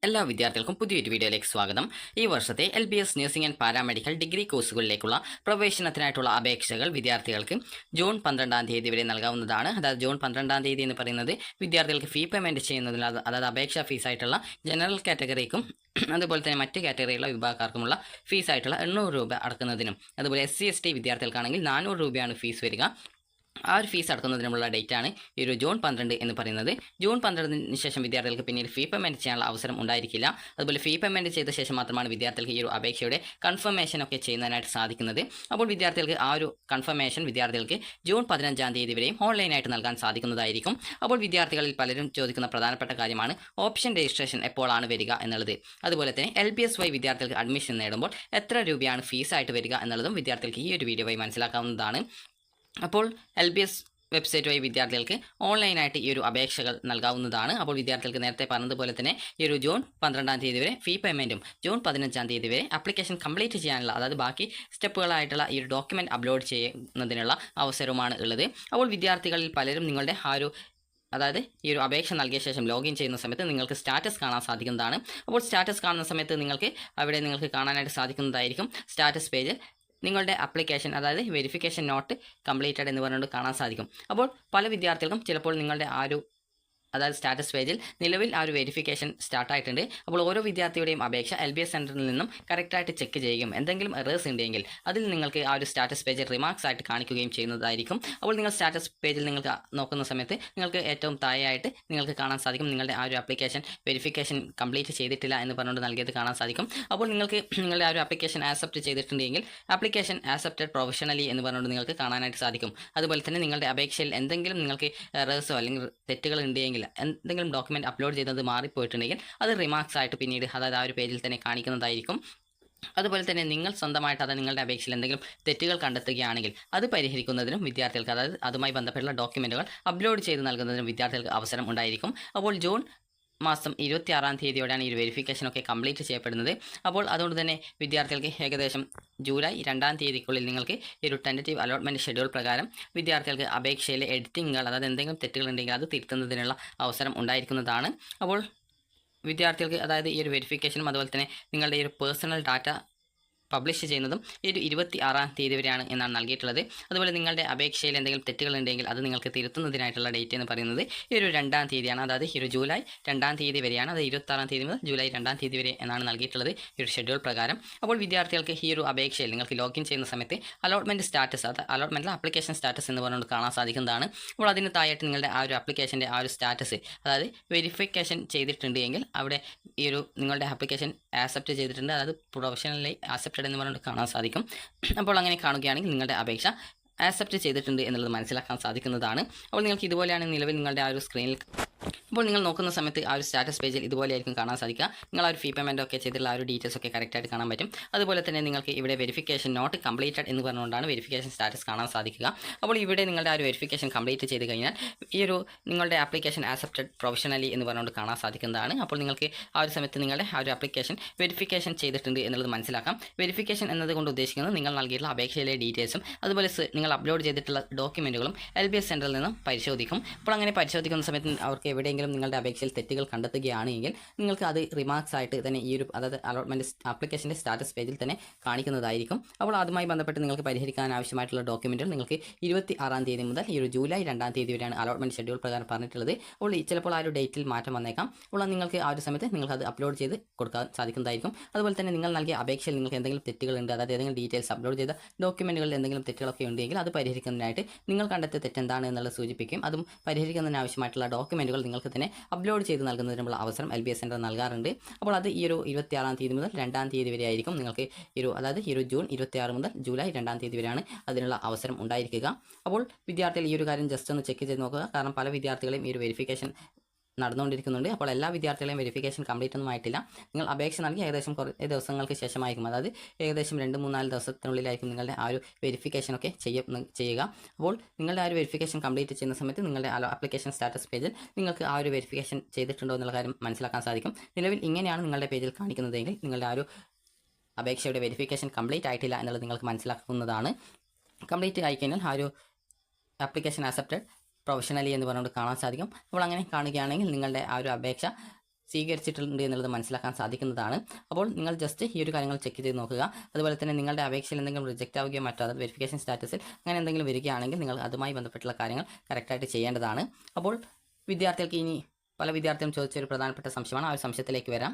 എല്ലാ വിദ്യാർത്ഥികൾക്കും പുതിയൊരു വീഡിയോയിലേക്ക് സ്വാഗതം. ഈ വർഷത്തെ LBS nursing and paramedical degree കോഴ്സുകളിലേക്കുള്ള പ്രവേശനത്തിനായിട്ടുള്ള അപേക്ഷകൾ വിദ്യാർത്ഥികൾക്ക് ജൂൺ 12-ാം തീയതി വരെ നൽകാവുന്നതാണ്. അതായത് ജൂൺ 12-ാം തീയതി എന്ന് പറയുന്നത് വിദ്യാർത്ഥികൾക്ക് ഫീ പേയ്മെൻറ്റ് ചെയ്യുന്നതിന്, അതായത് അപേക്ഷാ ഫീസായിട്ടുള്ള ജനറൽ കാറ്റഗറിക്കും അതുപോലെ തന്നെ മറ്റ് കാറ്റഗറിയുള്ള വിഭാഗക്കാർക്കുമുള്ള ഫീസായിട്ടുള്ള 800 രൂപ അടക്കുന്നതിനും, അതുപോലെ SC/ST വിദ്യാർത്ഥികൾക്കാണെങ്കിൽ 400 രൂപയാണ് ഫീസ് വരിക. ആ ഒരു ഫീസ് അടക്കുന്നതിനുള്ള ഡേറ്റാണ് ഈ ഒരു ജൂൺ 12 എന്ന് പറയുന്നത്. ജൂൺ 12-ന് ശേഷം വിദ്യാർത്ഥികൾക്ക് പിന്നീട് ഫീ പേയ്മെൻറ്റ് ചെയ്യാനുള്ള അവസരം ഉണ്ടായിരിക്കില്ല. അതുപോലെ ഫീ പേയ്മെൻറ്റ് ചെയ്ത ശേഷം മാത്രമാണ് വിദ്യാർത്ഥികൾക്ക് ഈ ഒരു അപേക്ഷയുടെ കൺഫർമേഷൻ ഒക്കെ ചെയ്യുന്നതിനായിട്ട് സാധിക്കുന്നത്. അപ്പോൾ വിദ്യാർത്ഥികൾക്ക് ആ ഒരു കൺഫർമേഷൻ വിദ്യാർത്ഥികൾക്ക് ജൂൺ 15-ാം തീയതി വരെയും ഓൺലൈനായിട്ട് നൽകാൻ സാധിക്കുന്നതായിരിക്കും. അപ്പോൾ വിദ്യാർത്ഥികളിൽ പലരും ചോദിക്കുന്ന പ്രധാനപ്പെട്ട കാര്യമാണ് ഓപ്ഷൻ രജിസ്ട്രേഷൻ എപ്പോഴാണ് വരിക എന്നുള്ളത്. അതുപോലെ തന്നെ LBSY വിദ്യാർത്ഥികൾക്ക് അഡ്മിഷൻ നേടുമ്പോൾ എത്ര രൂപയാണ് ഫീസായിട്ട് വരിക എന്നുള്ളതും വിദ്യാർത്ഥികൾക്ക് ഈ ഒരു വീഡിയോ വഴി മനസ്സിലാക്കാവുന്നതാണ്. അപ്പോൾ LBS വെബ്സൈറ്റ് വഴി വിദ്യാർത്ഥികൾക്ക് ഓൺലൈനായിട്ട് ഈ ഒരു അപേക്ഷകൾ നൽകാവുന്നതാണ്. അപ്പോൾ വിദ്യാർത്ഥികൾക്ക് നേരത്തെ പറഞ്ഞതുപോലെ തന്നെ ഈ ഒരു ജൂൺ 12-ാം തീയതി വരെ ഫീ പേയ്മെൻറ്റും ജൂൺ 15-ാം തീയതി വരെ ആപ്ലിക്കേഷൻ കംപ്ലീറ്റ് ചെയ്യാനുള്ള, അതായത് ബാക്കി സ്റ്റെപ്പുകളായിട്ടുള്ള ഈ ഒരു ഡോക്യുമെൻറ്റ് അപ്ലോഡ് ചെയ്യുന്നതിനുള്ള അവസരവുമാണ് ഉള്ളത്. അപ്പോൾ വിദ്യാർത്ഥികളിൽ പലരും നിങ്ങളുടെ അതായത് ഈ ഒരു അപേക്ഷ നൽകിയ ശേഷം ലോഗിൻ ചെയ്യുന്ന സമയത്ത് നിങ്ങൾക്ക് സ്റ്റാറ്റസ് കാണാൻ സാധിക്കുന്നതാണ്. അപ്പോൾ സ്റ്റാറ്റസ് കാണുന്ന സമയത്ത് നിങ്ങൾക്ക് കാണാനായിട്ട് സാധിക്കുന്നതായിരിക്കും സ്റ്റാറ്റസ് പേജിൽ നിങ്ങളുടെ ആപ്ലിക്കേഷൻ, അതായത് വെരിഫിക്കേഷൻ നോട്ട് കംപ്ലീറ്റഡ് എന്ന് പറഞ്ഞുകൊണ്ട് കാണാൻ സാധിക്കും. അപ്പോൾ പല വിദ്യാർത്ഥികൾക്കും ചിലപ്പോൾ നിങ്ങളുടെ അതായത് സ്റ്റാറ്റസ് പേജിൽ നിലവിൽ ആ ഒരു വെരിഫിക്കേഷൻ സ്റ്റാർട്ടായിട്ടുണ്ട്. അപ്പോൾ ഓരോ വിദ്യാർത്ഥിയുടെയും അപേക്ഷ LBS സെൻറ്ററിൽ നിന്നും കറക്റ്റായിട്ട് ചെക്ക് ചെയ്യുകയും എന്തെങ്കിലും എറേഴ്സ് ഉണ്ടെങ്കിൽ അതിൽ നിങ്ങൾക്ക് ആ ഒരു സ്റ്റാറ്റസ് പേജിൽ റിമാർക്സ് ആയിട്ട് കാണിക്കുകയും ചെയ്യുന്നതായിരിക്കും. അപ്പോൾ നിങ്ങൾ സ്റ്റാറ്റസ് പേജിൽ നിങ്ങൾക്ക് നോക്കുന്ന സമയത്ത് നിങ്ങൾക്ക് ഏറ്റവും താഴെയായിട്ട് നിങ്ങൾക്ക് കാണാൻ സാധിക്കും നിങ്ങളുടെ ആ ഒരു ആപ്ലിക്കേഷൻ വെരിഫിക്കേഷൻ കംപ്ലീറ്റ് ചെയ്തിട്ടില്ല എന്ന് പറഞ്ഞുകൊണ്ട് നൽകിയത് കാണാൻ സാധിക്കും. അപ്പോൾ നിങ്ങൾക്ക് നിങ്ങളുടെ ആ ഒരു ആപ്ലിക്കേഷൻ ആക്സെപ്റ്റ് ചെയ്തിട്ടുണ്ടെങ്കിൽ ആപ്ലിക്കേഷൻ ആക്സെപ്റ്റഡ് പ്രൊഫഷണലി എന്ന് പറഞ്ഞുകൊണ്ട് നിങ്ങൾക്ക് കാണാനായിട്ട് സാധിക്കും. അതുപോലെ തന്നെ നിങ്ങളുടെ അപേക്ഷയിൽ എന്തെങ്കിലും നിങ്ങൾക്ക് എറേഴ്സോ അല്ലെങ്കിൽ തെറ്റുകൾ ഉണ്ടെങ്കിൽ, എന്തെങ്കിലും ഡോക്യുമെൻറ്റ് അപ്ലോഡ് ചെയ്തത് മാറിപ്പോയിട്ടുണ്ടെങ്കിൽ അത് റിമാർക്സ് ആയിട്ട് പിന്നീട് അതായത് ആ ഒരു പേജിൽ തന്നെ കാണിക്കുന്നതായിരിക്കും. അതുപോലെ തന്നെ നിങ്ങൾ സ്വന്തമായിട്ട് അത് നിങ്ങളുടെ അപേക്ഷയിൽ എന്തെങ്കിലും തെറ്റുകൾ കണ്ടെത്തുകയാണെങ്കിൽ അത് പരിഹരിക്കുന്നതിനും വിദ്യാർത്ഥികൾക്ക്, അതായത് അതുമായി ബന്ധപ്പെട്ടുള്ള ഡോക്യുമെൻറ്റുകൾ അപ്ലോഡ് ചെയ്ത് നൽകുന്നതിനും വിദ്യാർത്ഥികൾക്ക് അവസരം ഉണ്ടായിരിക്കും. അപ്പോൾ ജൂൺ മാസം 26-ാം തീയതിയോടെയാണ് ഈ ഒരു വെരിഫിക്കേഷനൊക്കെ കംപ്ലീറ്റ് ചെയ്യപ്പെടുന്നത്. അപ്പോൾ അതുകൊണ്ട് തന്നെ വിദ്യാർത്ഥികൾക്ക് ഏകദേശം ജൂലൈ 2-ാം തീയതിക്കുള്ളിൽ നിങ്ങൾക്ക് ഈ ഒരു ടെൻറ്റേറ്റീവ് അലോട്ട്മെൻറ്റ് ഷെഡ്യൂൾ പ്രകാരം വിദ്യാർത്ഥികൾക്ക് അപേക്ഷയിലെ എഡിറ്റിങ്ങുകൾ, അതായത് എന്തെങ്കിലും തെറ്റുകൾ ഉണ്ടെങ്കിൽ അത് തിരുത്തുന്നതിനുള്ള അവസരം ഉണ്ടായിരിക്കുന്നതാണ്. അപ്പോൾ വിദ്യാർത്ഥികൾക്ക്, അതായത് ഈ ഒരു വെരിഫിക്കേഷനും അതുപോലെ തന്നെ നിങ്ങളുടെ ഈ ഒരു പേഴ്സണൽ ഡാറ്റ പബ്ലിഷ് ചെയ്യുന്നതും ഈ ഒരു 26-ാം തീയതി വരെയാണ് എന്നാണ് നൽകിയിട്ടുള്ളത്. അതുപോലെ നിങ്ങളുടെ അപേക്ഷയിൽ എന്തെങ്കിലും തെറ്റുകൾ ഉണ്ടെങ്കിൽ അത് നിങ്ങൾക്ക് തിരുത്തുന്നതിനായിട്ടുള്ള ഡേറ്റ് എന്ന് പറയുന്നത് ഈ ഒരു 2-ാം തീയതിയാണ്. അതായത് ഈ ഒരു ജൂലൈ 2-ാം തീയതി വരെയാണ്. അത് 26-ാം തീയതി മുതൽ ജൂലൈ 2-ാം തീയതി വരെ എന്നാണ് നൽകിയിട്ടുള്ളത് ഈ ഒരു ഷെഡ്യൂൾ പ്രകാരം. അപ്പോൾ വിദ്യാർത്ഥികൾക്ക് ഈ ഒരു അപേക്ഷയിൽ നിങ്ങൾക്ക് ലോഗിൻ ചെയ്യുന്ന സമയത്ത് അലോട്ട്മെൻറ്റ് സ്റ്റാറ്റസ്, അത് അലോട്ട്മെൻറ്റിലെ ആപ്ലിക്കേഷൻ സ്റ്റാറ്റസ് എന്ന് പറഞ്ഞുകൊണ്ട് കാണാൻ സാധിക്കുന്നതാണ്. അപ്പോൾ അതിന് താഴെയായിട്ട് നിങ്ങളുടെ ആ ഒരു ആപ്ലിക്കേഷൻ്റെ ആ ഒരു സ്റ്റാറ്റസ്, അതായത് വെരിഫിക്കേഷൻ ചെയ്തിട്ടുണ്ട് എങ്കിൽ അവിടെ ഈ ഒരു നിങ്ങളുടെ ആപ്ലിക്കേഷൻ ആക്സെപ്റ്റ് ചെയ്തിട്ടുണ്ട്, അതായത് പ്രൊഫഷണലി ആക്സെപ്റ്റഡ് എന്ന് പറഞ്ഞിട്ട് കാണാൻ സാധിക്കും. അപ്പോൾ അങ്ങനെ കാണുകയാണെങ്കിൽ നിങ്ങളുടെ അപേക്ഷ ആക്സെപ്റ്റ് ചെയ്തിട്ടുണ്ട് എന്നുള്ളത് മനസ്സിലാക്കാൻ സാധിക്കുന്നതാണ്. അപ്പോൾ നിങ്ങൾക്ക് ഇതുപോലെയാണ് നിലവിൽ നിങ്ങളുടെ ആ ഒരു സ്ക്രീനിൽ, അപ്പോൾ നിങ്ങൾ നോക്കുന്ന സമയത്ത് ആ ഒരു സ്റ്റാറ്റസ് പേജിൽ ഇതുപോലെയായിരിക്കും കാണാൻ സാധിക്കുക. നിങ്ങൾ ആ ഒരു ഫീ പേയ്മെൻറ്റ് ഒക്കെ ചെയ്തിട്ടുള്ള ആ ഒരു ഡീറ്റെയിൽസ് ഒക്കെ കറക്റ്റായിട്ട് കാണാൻ പറ്റും. അതുപോലെ തന്നെ നിങ്ങൾക്ക് ഇവിടെ വെരിഫിക്കേഷൻ നോട്ട് കംപ്ലീറ്റഡ് എന്ന് പറഞ്ഞുകൊണ്ടാണ് വെരിഫിക്കേഷൻ സ്റ്റാറ്റസ് കാണാൻ സാധിക്കുക. അപ്പോൾ ഇവിടെ നിങ്ങളുടെ ആ ഒരു വെരിഫിക്കേഷൻ കംപ്ലീറ്റ് ചെയ്ത് കഴിഞ്ഞാൽ ഈ ഒരു നിങ്ങളുടെ ആപ്ലിക്കേഷൻ ആക്സെപ്റ്റഡ് പ്രൊഫഷണലി എന്ന് പറഞ്ഞുകൊണ്ട് കാണാൻ സാധിക്കുന്നതാണ്. അപ്പോൾ നിങ്ങൾക്ക് ആ ഒരു സമയത്ത് നിങ്ങളുടെ ആ ഒരു ആപ്ലിക്കേഷൻ വെരിഫിക്കേഷൻ ചെയ്തിട്ടുണ്ട് എന്നുള്ളത് മനസ്സിലാക്കാം. വെരിഫിക്കേഷൻ എന്നതുകൊണ്ട് ഉദ്ദേശിക്കുന്നത് നിങ്ങൾ നൽകിയിട്ടുള്ള അപേക്ഷയിലെ ഡീറ്റെയിൽസും അതുപോലെ നിങ്ങൾ അപ്ലോഡ് ചെയ്തിട്ടുള്ള ഡോക്യുമെൻറ്റുകളും LBS സെൻറ്ററിൽ നിന്നും പരിശോധിക്കും. അപ്പോൾ അങ്ങനെ പരിശോധിക്കുന്ന സമയത്ത് അവർക്ക് എവിടെയെങ്കിലും നിങ്ങളുടെ അപേക്ഷയിൽ തെറ്റുകൾ കണ്ടെത്തുകയാണെങ്കിൽ നിങ്ങൾക്ക് അത് റിമാർക്സ് ആയിട്ട് തന്നെ ഈ ഒരു, അതായത് അലോട്ട്മെൻറ്റ് ആപ്ലിക്കേഷൻ്റെ സ്റ്റാറ്റസ് പേജിൽ തന്നെ കാണിക്കുന്നതായിരിക്കും. അപ്പോൾ അതുമായി ബന്ധപ്പെട്ട് നിങ്ങൾക്ക് പരിഹരിക്കാൻ ആവശ്യമായിട്ടുള്ള ഡോക്യുമെൻറ്റുകൾ നിങ്ങൾക്ക് 26-ാം തീയതി മുതൽ ഈ ഒരു ജൂലൈ 2-ാം തീയതി വരെയാണ് അലോട്ട്മെൻറ്റ് ഷെഡ്യൂൾ പ്രകാരം പറഞ്ഞിട്ടുള്ളത്. അപ്പോൾ ചിലപ്പോൾ ആ ഒരു ഡേറ്റിൽ മാറ്റം വന്നേക്കാം. അപ്പോൾ നിങ്ങൾക്ക് ആ ഒരു സമയത്ത് നിങ്ങൾക്ക് അത് അപ്ലോഡ് ചെയ്ത് കൊടുക്കാൻ സാധിക്കുന്നതായിരിക്കും. അതുപോലെ തന്നെ നിങ്ങൾ നൽകിയ അപേക്ഷയിൽ നിങ്ങൾക്ക് എന്തെങ്കിലും തെറ്റുകളുണ്ട്, അതായത് ഏതെങ്കിലും ഡീറ്റെയിൽസ് അപ്ലോഡ് ചെയ്ത ഡോക്യുമെൻറ്റുകളിൽ എന്തെങ്കിലും തെറ്റുകളൊക്കെ ഉണ്ടെങ്കിൽ അത് പരിഹരിക്കുന്നതിനായിട്ട് നിങ്ങൾ കണ്ടെത്തിയ തെറ്റെന്താണ് എന്നുള്ളത് സൂചിപ്പിക്കും. അതും പരിഹരിക്കുന്നതിന് ആവശ്യമായിട്ടുള്ള ഡോക്യുമെൻറ്റുകൾ നിങ്ങൾക്ക് തന്നെ അപ്ലോഡ് ചെയ്ത് നൽകുന്നതിനുള്ള അവസരം LBS സെൻറ്റർ നൽകാറുണ്ട്. അപ്പോൾ അത് ഈ ഒരു 26-ാം തീയതി മുതൽ 2-ാം തീയതി വരെ ആയിരിക്കും നിങ്ങൾക്ക് അതായത് ഈ ഒരു ജൂൺ 26 മുതൽ ജൂലൈ 2-ാം തീയതി വരെയാണ് അതിനുള്ള അവസരം ഉണ്ടായിരിക്കുക. അപ്പോൾ വിദ്യാർത്ഥികൾ ഈ ഒരു കാര്യം ജസ്റ്റ് ഒന്ന് ചെക്ക് ചെയ്ത് നോക്കുക. കാരണം പല വിദ്യാർത്ഥികളെയും ഈ ഒരു വെരിഫിക്കേഷൻ നടന്നുകൊണ്ടിരിക്കുന്നുണ്ട്. അപ്പോൾ എല്ലാ വിദ്യാർത്ഥികളെയും വെരിഫിക്കേഷൻ കംപ്ലീറ്റ് ഒന്നും ആയിട്ടില്ല. നിങ്ങൾ അപേക്ഷ നൽകി ഏകദേശം കുറേ ദിവസങ്ങൾക്ക് ശേഷമായിരിക്കും, അതായത് ഏകദേശം 2-3-4 ദിവസത്തിനുള്ളിലായിരിക്കും നിങ്ങളുടെ ആ ഒരു വെരിഫിക്കേഷനൊക്കെ ചെയ്യുക. അപ്പോൾ നിങ്ങളുടെ ആ ഒരു വെരിഫിക്കേഷൻ കംപ്ലീറ്റ് ചെയ്യുന്ന സമയത്ത് നിങ്ങളുടെ ആപ്ലിക്കേഷൻ സ്റ്റാറ്റസ് പേജിൽ നിങ്ങൾക്ക് ആ ഒരു വെരിഫിക്കേഷൻ ചെയ്തിട്ടുണ്ടോ എന്നുള്ള കാര്യം മനസ്സിലാക്കാൻ സാധിക്കും. നിലവിൽ ഇങ്ങനെയാണ് നിങ്ങളുടെ പേജിൽ കാണിക്കുന്നതെങ്കിൽ നിങ്ങളുടെ ആ ഒരു അപേക്ഷയുടെ വെരിഫിക്കേഷൻ കംപ്ലീറ്റ് ആയിട്ടില്ല എന്നുള്ളത് നിങ്ങൾക്ക് മനസ്സിലാക്കുന്നതാണ്. കംപ്ലീറ്റ് ആയിക്കഴിഞ്ഞാൽ ആ ഒരു ആപ്ലിക്കേഷൻ ആക്സെപ്റ്റഡ് പ്രൊഫഷണലി എന്ന് പറഞ്ഞുകൊണ്ട് കാണാൻ സാധിക്കും. അപ്പോൾ അങ്ങനെ കാണുകയാണെങ്കിൽ നിങ്ങളുടെ ആ ഒരു അപേക്ഷ സ്വീകരിച്ചിട്ടുണ്ട് എന്നുള്ളത് മനസ്സിലാക്കാൻ സാധിക്കുന്നതാണ്. അപ്പോൾ നിങ്ങൾ ജസ്റ്റ് ഈ ഒരു കാര്യങ്ങൾ ചെക്ക് ചെയ്ത് നോക്കുക. അതുപോലെ തന്നെ നിങ്ങളുടെ അപേക്ഷയിൽ എന്തെങ്കിലും റിജക്റ്റ് ആവുകയോ മറ്റോ അതായത് വെരിഫിക്കേഷൻ സ്റ്റാറ്റസിൽ അങ്ങനെ എന്തെങ്കിലും വരികയാണെങ്കിൽ നിങ്ങൾ അതുമായി ബന്ധപ്പെട്ടുള്ള കാര്യങ്ങൾ കറക്റ്റായിട്ട് ചെയ്യേണ്ടതാണ്. അപ്പോൾ വിദ്യാർത്ഥികൾക്ക് ഇനി പല വിദ്യാർത്ഥികളും ചോദിച്ച ഒരു പ്രധാനപ്പെട്ട സംശയമാണ്. ആ ഒരു സംശയത്തിലേക്ക് വരാം.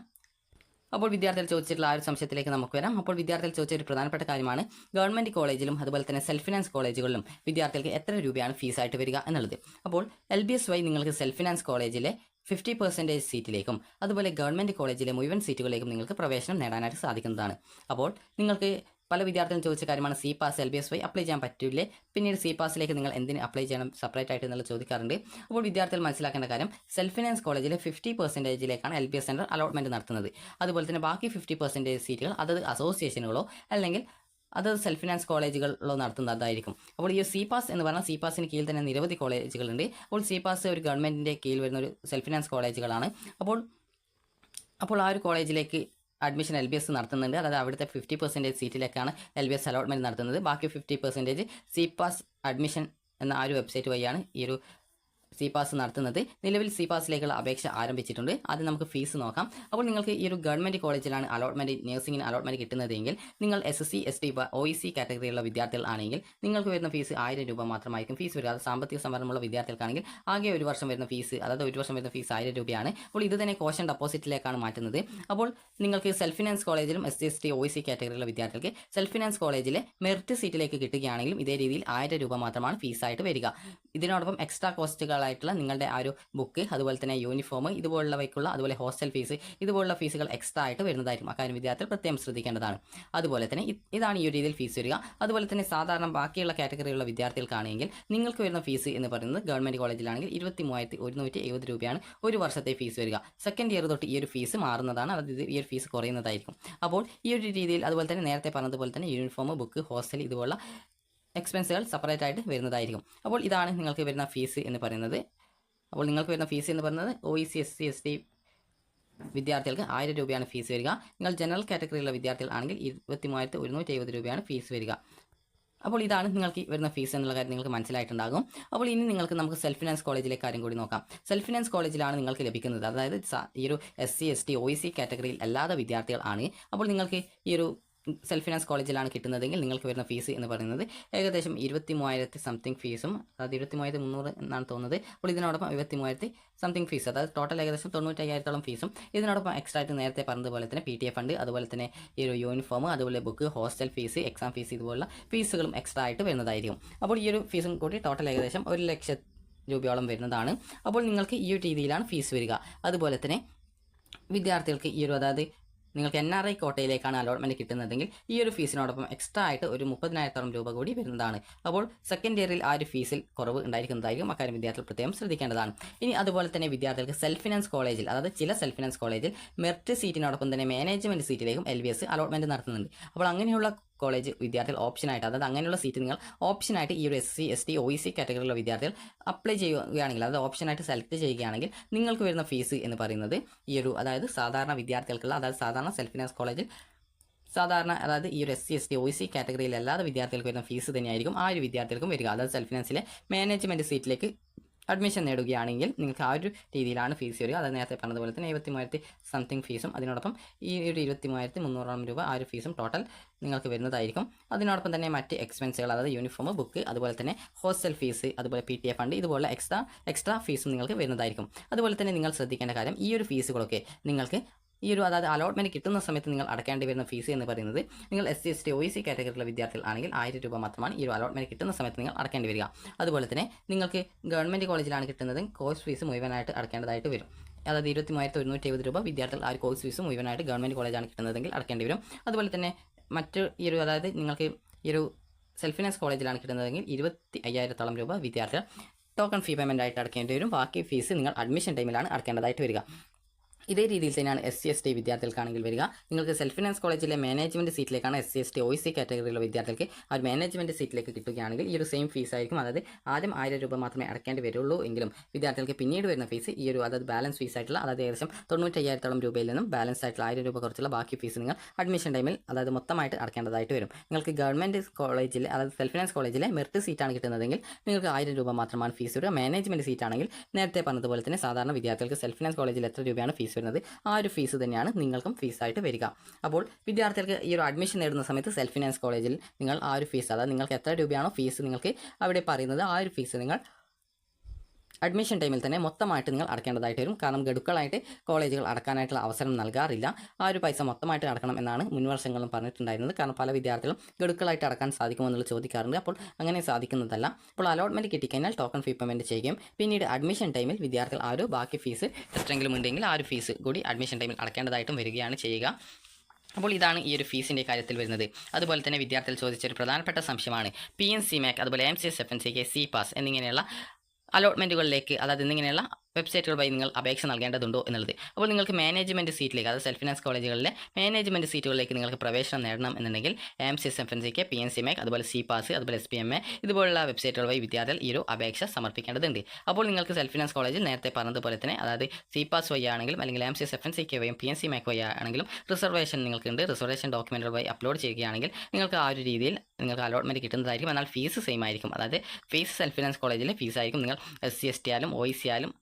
അപ്പോൾ വിദ്യാർത്ഥികൾ ചോദിച്ചിട്ടുള്ള ആ ഒരു സംശയത്തിലേക്ക് നമുക്ക് വരാം. അപ്പോൾ വിദ്യാർത്ഥികൾ ചോദിച്ച ഒരു പ്രധാനപ്പെട്ട കാര്യമാണ് ഗവൺമെൻറ് കോളേജിലും അതുപോലെ തന്നെ സെൽഫ് ഫിനാൻസ് കോളേജുകളിലും വിദ്യാർത്ഥികൾക്ക് എത്ര രൂപയാണ് ഫീസായിട്ട് വരിക എന്നുള്ളത്. അപ്പോൾ LBS വഴി നിങ്ങൾക്ക് സെൽഫ് ഫിനാൻസ് കോളേജിലെ 50% സീറ്റിലേക്കും അതുപോലെ ഗവൺമെൻറ് കോളേജിലെ മുഴുവൻ സീറ്റുകളിലേക്കും നിങ്ങൾക്ക് പ്രവേശനം നേടാനായിട്ട് സാധിക്കുന്നതാണ്. അപ്പോൾ നിങ്ങൾക്ക് പല വിദ്യാർത്ഥികളും ചോദിച്ച കാര്യമാണ് സി പാസ് LBS വഴി അപ്ലൈ ചെയ്യാൻ പറ്റില്ലേ, പിന്നീട് സി പാസിലേക്ക് നിങ്ങൾ എന്തിന് അപ്ലൈ ചെയ്യണം സെപ്പറേറ്റ് ആയിട്ട് എന്നുള്ളത് ചോദിക്കാറുണ്ട്. അപ്പോൾ വിദ്യാർത്ഥികൾ മനസ്സിലാക്കേണ്ട കാര്യം സെൽഫ് ഫിനാൻസ് കോളേജിലെ 50%ലേക്കാണ് LBS സെൻറ്റർ അലോട്ട്മെൻറ്റ് നടത്തുന്നത്. അതുപോലെ തന്നെ ബാക്കി 50% സീറ്റുകൾ അതത് അസോസിയേഷനുകളോ അല്ലെങ്കിൽ അത് സെൽഫ് ഫിനാൻസ് കോളേജുകളിലോ നടത്തുന്നതായിരിക്കും. അപ്പോൾ ഈ സി പാസ് എന്ന് പറഞ്ഞാൽ സി പാസിന് കീഴിൽ തന്നെ നിരവധി കോളേജുകളുണ്ട്. അപ്പോൾ സി പാസ് ഒരു ഗവൺമെൻറ്റിൻ്റെ കീഴിൽ വരുന്ന ഒരു സെൽഫ് ഫിനാൻസ് കോളേജുകളാണ്. അപ്പോൾ ആ ഒരു കോളേജിലേക്ക് അഡ്മിഷൻ LBS നടത്തുന്നുണ്ട്. അതായത് അവിടുത്തെ 50% സീറ്റിലേക്കാണ് LBS അലോട്ട്മെൻറ്റ് നടത്തുന്നത്. ബാക്കി 50% സി പാസ് അഡ്മിഷൻ എന്ന ആ ഒരു വെബ്സൈറ്റ് വഴിയാണ് ഈ ഒരു സി പാസ് നടത്തുന്നത്. നിലവിൽ സി പാസിലേക്കുള്ള അപേക്ഷ ആരംഭിച്ചിട്ടുണ്ട്. ആദ്യം നമുക്ക് ഫീസ് നോക്കാം. അപ്പോൾ നിങ്ങൾക്ക് ഈ ഒരു ഗവൺമെൻറ് കോളേജിലാണ് അലോട്ട്മെൻറ്റ് നഴ്സിംഗിന് അലോട്ട്മെൻറ്റ് കിട്ടുന്നതെങ്കിൽ നിങ്ങൾ SSC ST OEC കാറ്റഗറിയുള്ള വിദ്യാർത്ഥികൾ ആണെങ്കിൽ നിങ്ങൾക്ക് വരുന്ന ഫീസ് 1000 രൂപ മാത്രമായിരിക്കും ഫീസ് വരിക. അത് സാമ്പത്തിക സംവരണമുള്ള വിദ്യാർത്ഥികൾക്കാണെങ്കിൽ ആകെ ഒരു വർഷം വരുന്ന ഫീസ് അതായത് ഒരു വർഷം വരുന്ന ഫീസ് 1000 രൂപയാണ്. അപ്പോൾ ഇത് തന്നെ കോഷൻ ഡെപ്പോസിറ്റിലേക്കാണ് മാറ്റുന്നത്. അപ്പോൾ നിങ്ങൾക്ക് സെൽഫ് ഫിനാൻസ് കോളേജിലും SC ST OEC കാറ്റഗറിയുള്ള വിദ്യാർത്ഥികൾക്ക് സെൽഫ് ഫിനാൻസ് കോളേജിലെ മെറിറ്റ് സീറ്റിലേക്ക് കിട്ടുകയാണെങ്കിലും ഇതേ രീതിയിൽ 1000 രൂപ മാത്രമാണ് ഫീസായിട്ട് വരിക. ഇതിനോടൊപ്പം എക്സ്ട്രാ കോസ്റ്റുകൾ ആയിട്ടുള്ള നിങ്ങളുടെ ആ ഒരു ബുക്ക് അതുപോലെ തന്നെ യൂണിഫോം ഇതുപോലുള്ളവയ്ക്കുള്ള അതുപോലെ ഹോസ്റ്റൽ ഫീസ് ഇതുപോലുള്ള ഫീസുകൾ എക്സ്ട്രാ ആയിട്ട് വരുന്നതായിരിക്കും. അക്കാര്യം വിദ്യാർത്ഥികൾ പ്രത്യേകം ശ്രദ്ധിക്കേണ്ടതാണ്. അതുപോലെ തന്നെ ഇതാണ് ഈ ഒരു രീതിയിൽ ഫീസ് വരിക. അതുപോലെ തന്നെ സാധാരണ ബാക്കിയുള്ള കാറ്റഗറിയുള്ള വിദ്യാർത്ഥികൾക്കാണെങ്കിൽ നിങ്ങൾക്ക് വരുന്ന ഫീസ് എന്ന് പറയുന്നത് ഗവൺമെൻറ് കോളേജിലാണെങ്കിൽ 23,170 രൂപയാണ് ഒരു വർഷത്തെ ഫീസ് വരിക. സെക്കൻഡ് ഇയർ തൊട്ട് ഈ ഒരു ഫീസ് മാറുന്നതാണ്. അതായത് ഈ ഒരു ഫീസ് കുറയുന്നതായിരിക്കും. അപ്പോൾ ഈ ഒരു രീതിയിൽ അതുപോലെ തന്നെ നേരത്തെ പറഞ്ഞതുപോലെ തന്നെ യൂണിഫോം ബുക്ക് ഹോസ്റ്റൽ ഇതുപോലുള്ള എക്സ്പെൻസുകൾ സെപ്പറേറ്റ് ആയിട്ട് വരുന്നതായിരിക്കും. അപ്പോൾ ഇതാണ് നിങ്ങൾക്ക് വരുന്ന ഫീസ് എന്ന് പറയുന്നത്. അപ്പോൾ നിങ്ങൾക്ക് വരുന്ന ഫീസ് എന്ന് പറയുന്നത് OEC SC ST വിദ്യാർത്ഥികൾക്ക് 1000 രൂപയാണ് ഫീസ് വരിക. നിങ്ങൾ ജനറൽ കാറ്റഗറിയിലുള്ള വിദ്യാർത്ഥികൾ ആണെങ്കിൽ 23,170 രൂപയാണ് ഫീസ് വരിക. അപ്പോൾ ഇതാണ് നിങ്ങൾക്ക് വരുന്ന ഫീസ് എന്നുള്ള കാര്യം നിങ്ങൾക്ക് മനസ്സിലായിട്ടുണ്ടാകും. അപ്പോൾ ഇനി നമുക്ക് സെൽഫ് ഫിനാൻസ് കോളേജിലെ കാര്യം കൂടി നോക്കാം. സെൽഫ് ഫിനാൻസ് കോളേജിലാണ് നിങ്ങൾക്ക് ലഭിക്കുന്നത്. അതായത് ഈ ഒരു SC ST OEC കാറ്റഗറിയിൽ അല്ലാത്ത വിദ്യാർത്ഥികൾ ആണ്. അപ്പോൾ നിങ്ങൾക്ക് ഈ ഒരു സെൽഫ് ഫിനാൻസ് കോളേജിലാണ് കിട്ടുന്നതെങ്കിൽ നിങ്ങൾക്ക് വരുന്ന ഫീസ് എന്ന് പറയുന്നത് ഏകദേശം 23,000 സംതിങ് ഫീസും അതായത് 23,300 എന്നാണ് തോന്നുന്നത്. അപ്പോൾ ഇതിനോടൊപ്പം 23,000 സംതിങ് ഫീസ് അതായത് ടോട്ടൽ ഏകദേശം 95,000 ഫീസും ഇതിനോടൊപ്പം എക്സ്ട്രാ ആയിട്ട് നേരത്തെ പറഞ്ഞതുപോലെ തന്നെ PTA ഫണ്ട് അതുപോലെ തന്നെ ഈ ഒരു യൂണിഫോം അതുപോലെ book hostel fees exam fees ഇതുപോലുള്ള ഫീസുകളും എക്സ്ട്രാ ആയിട്ട് വരുന്നതായിരിക്കും. അപ്പോൾ ഈ ഒരു ഫീസും കൂടി ടോട്ടൽ ഏകദേശം 1,00,000 രൂപയോളം വരുന്നതാണ്. അപ്പോൾ നിങ്ങൾക്ക് ഈ ഒരു രീതിയിലാണ് ഫീസ് വരിക. അതുപോലെ തന്നെ വിദ്യാർത്ഥികൾക്ക് ഈ ഒരു അതായത് നിങ്ങൾക്ക് NRI കോട്ടയിലേക്കാണ് അലോട്ട്മെൻറ്റ് കിട്ടുന്നതെങ്കിൽ ഈ ഒരു ഫീസിനോടൊപ്പം എക്സ്ട്രാ ആയിട്ട് ഒരു 30,000 രൂപ കൂടി വരുന്നതാണ്. അപ്പോൾ സെക്കൻഡ് ഇയറിൽ ആ ഒരു ഫീസിൽ കുറവ് ഉണ്ടായിരിക്കുന്നതായിരിക്കും. അക്കാര്യം വിദ്യാർത്ഥികൾ പ്രത്യേകം ശ്രദ്ധിക്കേണ്ടതാണ്. ഇനി അതുപോലെ തന്നെ വിദ്യാർത്ഥികൾക്ക് സെൽഫ് ഫിനാൻസ് കോളേജിൽ അതായത് ചില സെൽഫ് ഫിനാൻസ് കോളേജിൽ മെറിറ്റ് സീറ്റിനോടൊപ്പം തന്നെ മാനേജ്മെൻറ്റ് സീറ്റിലേക്കും LBS അലോട്ട്മെൻറ്റ് നടത്തുന്നുണ്ട്. അപ്പോൾ അങ്ങനെയുള്ള കോളേജ് വിദ്യാർത്ഥികൾ ഓപ്ഷനായിട്ട് അതായത് അങ്ങനെയുള്ള സീറ്റ് നിങ്ങൾ ഓപ്ഷനായിട്ട് ഈ ഒരു SC ST OEC കാറ്റഗറിയിലുള്ള വിദ്യാർത്ഥികൾ അപ്ലൈ ചെയ്യുകയാണെങ്കിൽ അതായത് ഓപ്ഷനായിട്ട് സെലക്ട് ചെയ്യുകയാണെങ്കിൽ നിങ്ങൾക്ക് വരുന്ന ഫീസ് എന്ന് പറയുന്നത് ഈ ഒരു അതായത് സാധാരണ വിദ്യാർത്ഥികൾക്കുള്ള അതായത് സാധാരണ സെൽഫ് ഫിനാൻസ് കോളേജിൽ അതായത് ഈ ഒരു SC ST OEC കാറ്റഗറിയിൽ അല്ലാതെ വിദ്യാർത്ഥികൾക്ക് വരുന്ന ഫീസ് തന്നെയായിരിക്കും ആ ഒരു വിദ്യാർത്ഥികൾക്കും വരിക. അതായത് സെൽഫ് ഫിനാൻസിലെ മാനേജ്മെൻറ്റ് സീറ്റിലേക്ക് അഡ്മിഷൻ നേടുകയാണെങ്കിൽ നിങ്ങൾക്ക് ആ ഒരു രീതിയിലാണ് ഫീസ് വരിക. അതായത് നേരത്തെ പറഞ്ഞതുപോലെ തന്നെ 73,000 സംതിങ് ഫീസും അതിനോടൊപ്പം ഈ ഒരു 23,300 രൂപ ആ ഒരു ഫീസും ടോട്ടൽ നിങ്ങൾക്ക് വരുന്നതായിരിക്കും. അതിനോടൊപ്പം തന്നെ മറ്റ് എക്സ്പെൻസുകൾ അതായത് യൂണിഫോം ബുക്ക് അതുപോലെ തന്നെ ഹോസ്റ്റൽ ഫീസ് അതുപോലെ PTA ഫണ്ട് ഇതുപോലുള്ള എക്സ്ട്രാ ഫീസും നിങ്ങൾക്ക് വരുന്നതായിരിക്കും. അതുപോലെ തന്നെ നിങ്ങൾ ശ്രദ്ധിക്കേണ്ട കാര്യം ഈ ഒരു ഫീസുകളൊക്കെ നിങ്ങൾക്ക് ഈ ഒരു അതായത് അലോട്ട്മെൻറ്റ് കിട്ടുന്ന സമയത്ത് നിങ്ങൾ അടയ്ക്കേണ്ടി വരുന്ന ഫീസ് എന്ന് പറയുന്നത് നിങ്ങൾ SC ST OEC കാറ്റഗറിയിലുള്ള വിദ്യാർത്ഥികൾ ആണെങ്കിൽ 1000 രൂപ മാത്രമാണ് ഈ ഒരു അലോട്ട്മെൻറ്റ് കിട്ടുന്ന സമയത്ത് നിങ്ങൾ അടയ്ക്കേണ്ടി വരിക. അതുപോലെ തന്നെ നിങ്ങൾക്ക് ഗവൺമെൻറ് കോളേജിലാണ് കിട്ടുന്നത് കോഴ്സ് ഫീസ് മുഴുവനായിട്ട് അടയ്ക്കേണ്ടതായിട്ട് വരും. അതായത് 23,170 രൂപ വിദ്യാർത്ഥികൾ ആ ഒരു കോഴ്സ് ഫീസ് മുഴുവനായിട്ട് ഗവൺമെൻറ് കോളേജാണ് കിട്ടുന്നതെങ്കിൽ അടയ്ക്കേണ്ടി വരും. അതുപോലെ തന്നെ മറ്റ് ഈ ഒരു അതായത് നിങ്ങൾക്ക് ഈ ഒരു സെൽഫ് ഫിനാൻസ് കോളേജിലാണ് കിട്ടുന്നതെങ്കിൽ 25,000 രൂപ വിദ്യാർത്ഥികൾ ടോക്കൺ ഫീ പേയ്മെൻ്റ് ആയിട്ട് അടയ്ക്കേണ്ടി വരും. ബാക്കി ഫീസ് നിങ്ങൾ അഡ്മിഷൻ ടൈമിലാണ് അടയ്ക്കേണ്ടതായിട്ട് വരിക. ഇതേ രീതിയിൽ തന്നെയാണ് SC ST വിദ്യാർത്ഥികൾക്കാണെങ്കിൽ വരിക. നിങ്ങൾക്ക് സെൽഫ് ഫിനാൻസ് കോളേജിലെ മാനേജ്മെൻറ്റ് സീറ്റിലേക്കാണ് SC ST OEC കാറ്റഗറിയിലുള്ള വിദ്യാർത്ഥികൾക്ക് ആ ഒരു മാനേജ്മെൻറ്റ് സീറ്റിലേക്ക് കിട്ടുകയാണെങ്കിൽ ഈ ഒരു സെയിം ഫീസ് ആയിരിക്കും. അതായത് ആദ്യം 1000 രൂപ മാത്രമേ അടയ്ക്കേണ്ടി വരുള്ളൂ എങ്കിലും വിദ്യാർത്ഥികൾക്ക് പിന്നീട് വരുന്ന ഫീസ് ഈ ഒരു അതായത് ബാലൻസ് ഫീസ് ആയിട്ടുള്ള അതായത് ഏകദേശം 95,000 രൂപയിൽ നിന്നും ബാലൻസ് ആയിട്ടുള്ള 1000 രൂപ കുറച്ചുള്ള ബാക്കി ഫീസ് നിങ്ങൾ അഡ്മിഷൻ ടൈമിൽ അതായത് മൊത്തമായിട്ട് അടയ്ക്കേണ്ടതായിട്ട് വരും. നിങ്ങൾക്ക് ഗവൺമെൻറ് കോളേജിൽ അതായത് സെൽഫ് ഫിനാൻസ് കോളേജിലെ മെറിറ്റ് സീറ്റാണ് കിട്ടുന്നതെങ്കിൽ നിങ്ങൾക്ക് 1000 രൂപ മാത്രമാണ് ഫീസ് വരിക. മാനേജ്മെൻറ്റ് സീറ്റാണെങ്കിൽ നേരത്തെ പറഞ്ഞതുപോലെ തന്നെ സാധാരണ വിദ്യാർത്ഥികൾക്ക് സെൽഫ് ഫിനാൻസ് കോളേജിൽ എത്ര രൂപയാണ് ഫീസ് ഫീസ് വരുന്നത്, ആ ഒരു ഫീസ് തന്നെയാണ് നിങ്ങൾക്കും ഫീസായിട്ട് വരിക. അപ്പോൾ വിദ്യാർത്ഥികൾക്ക് ഈ ഒരു അഡ്മിഷൻ നേടുന്ന സമയത്ത് സെൽഫ് ഫിനാൻസ് കോളേജിൽ നിങ്ങൾ ആ ഒരു ഫീസ്, അതായത് നിങ്ങൾക്ക് എത്ര രൂപയാണോ ഫീസ് നിങ്ങൾക്ക് അവിടെ പറയുന്നത്, ആ ഒരു ഫീസ് നിങ്ങൾ അഡ്മിഷൻ ടൈമിൽ തന്നെ മൊത്തമായിട്ട് നിങ്ങൾ അടയ്ക്കേണ്ടതായിട്ട് വരും. കാരണം ഗഡുക്കളായിട്ട് കോളേജുകൾ അടക്കാനായിട്ടുള്ള അവസരം നൽകാറില്ല. ആ ഒരു പൈസ മൊത്തമായിട്ട് അടക്കണം എന്നാണ് മുൻവർഷങ്ങളും പറഞ്ഞിട്ടുണ്ടായിരുന്നത്. കാരണം പല വിദ്യാർത്ഥികളും ഗഡുക്കളായിട്ട് അടക്കാൻ സാധിക്കുമോ എന്നുള്ളത് ചോദിക്കാറുണ്ട്. അപ്പോൾ അങ്ങനെ സാധിക്കുന്നതല്ല. അപ്പോൾ അലോട്ട്മെൻറ്റ് കിട്ടിക്കഴിഞ്ഞാൽ ടോക്കൺ ഫീ പേയ്മെൻറ്റ് ചെയ്യുകയും പിന്നീട് അഡ്മിഷൻ ടൈമിൽ വിദ്യാർത്ഥികൾ ആ ഒരു ബാക്കി ഫീസ് എത്രയെങ്കിലും ഉണ്ടെങ്കിൽ ആ ഒരു ഫീസ് കൂടി അഡ്മിഷൻ ടൈമിൽ അടക്കേണ്ടതായിട്ടും വരികയാണ് ചെയ്യുക. അപ്പോൾ ഇതാണ് ഈ ഒരു ഫീസിൻ്റെ കാര്യത്തിൽ വരുന്നത്. അതുപോലെ തന്നെ വിദ്യാർത്ഥികൾ ചോദിച്ചൊരു പ്രധാനപ്പെട്ട സംശയമാണ് PNC-MAC അതുപോലെ MCS FNCK CPAS എന്നിങ്ങനെയുള്ള അലോട്ട്മെൻറ്റുകളിലേക്ക്, അതായത് എന്നിങ്ങനെയുള്ള വെബ്സൈറ്റുകൾ വഴി നിങ്ങൾ അപേക്ഷ നൽകേണ്ടതുണ്ടോ എന്നുള്ളത്. അപ്പോൾ നിങ്ങൾക്ക് മാനേജ്മെൻറ്റ് സീറ്റിലേക്ക്, അതായത് സെൽഫ് ഫിനാൻസ് കോളേജുകളിലെ മാനേജ്മെൻറ്റ് സീറ്റുകളിലേക്ക് നിങ്ങൾക്ക് പ്രവേശനം നേടണം എന്നുണ്ടെങ്കിൽ MCS FNCK PNC-MAC അതുപോലെ CPAS അതുപോലെ SPMA ഇതുപോലുള്ള വെബ്സൈറ്റുകൾ വഴി വിദ്യാർത്ഥികൾ ഈ ഒരു അപേക്ഷ സമർപ്പിക്കേണ്ടതുണ്ട്. അപ്പോൾ നിങ്ങൾക്ക് സെൽഫ് ഫിനാൻസ് കോളേജിൽ നേരത്തെ പറഞ്ഞതുപോലെ തന്നെ, അതായത് CPAS വഴി ആണെങ്കിലും അല്ലെങ്കിൽ MCS FNCK വഴിയും PNC-MAC വഴി ആണെങ്കിലും റിസർവേഷൻ നിങ്ങൾക്കുണ്ട്. റിസർവേഷൻ ഡോക്യുമെൻറ്റുകൾ വഴി അപ്ലോഡ് ചെയ്യുകയാണെങ്കിൽ നിങ്ങൾക്ക് ആ ഒരു രീതിയിൽ നിങ്ങൾക്ക് അലോട്ട്മെൻറ്റ് കിട്ടുന്നതായിരിക്കും. എന്നാൽ ഫീസ് സെയിം ആയിരിക്കും. അതായത് ഫീസ് സെൽഫ് ഫിനാൻസ് കോളേജിലെ ഫീസായിരിക്കും. നിങ്ങൾ SC ST ആയാലും OEC ആയാലും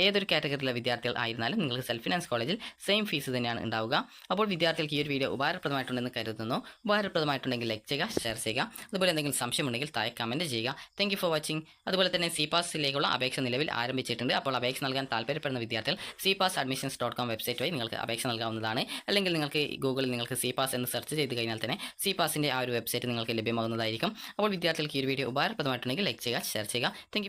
ഏതൊരു കാറ്റഗറിയിലെ വിദ്യാർത്ഥികൾ ആയിരുന്നാലും നിങ്ങൾക്ക് സെൽഫ് ഫിനാൻസ് കോളേജിൽ സെയിം ഫീസ് തന്നെയാണ് ഉണ്ടാവുക. അപ്പോൾ വിദ്യാർത്ഥികൾക്ക് ഈ ഒരു വീഡിയോ ഉപകാരപ്രദമായിട്ടുണ്ടെന്ന് കരുതുന്നു. ഉപകാരപ്രദമായിട്ടുണ്ടെങ്കിൽ ലൈക്ക് ചെയ്യുക, ഷെയർ ചെയ്യുക. അതുപോലെ എന്തെങ്കിലും സംശയമുണ്ടെങ്കിൽ താഴെ കമൻറ്റ് ചെയ്യുക. Thank you for watching. അതുപോലെ തന്നെ CPAS-ലേക്കുള്ള അപേക്ഷ നിലവിൽ ആരംഭിച്ചിട്ടുണ്ട്. അപ്പോൾ അപേക്ഷ നൽകാൻ താല്പര്യപ്പെടുന്ന വിദ്യാർത്ഥികൾ CPASadmissions.com വെബ്സൈറ്റ് വഴി നിങ്ങൾക്ക് അപേക്ഷ നൽകാവുന്നതാണ്. അല്ലെങ്കിൽ നിങ്ങൾക്ക് ഗൂഗിളിൽ നിങ്ങൾക്ക് CPAS എന്ന് സെർച്ച് ചെയ്ത് കഴിഞ്ഞാൽ തന്നെ CPAS-ൻ്റെ ആ ഒരു വെബ്സൈറ്റ് നിങ്ങൾക്ക് ലഭ്യമാകുന്നതായിരിക്കും. അപ്പോൾ വിദ്യാർത്ഥികൾക്ക് ഈ ഒരു വീഡിയോ ഉപകാരപ്രദമായിട്ടുണ്ടെങ്കിൽ ലൈക്ക് ചെയ്യുക, ഷെയർ ചെയ്യുക. താങ്ക്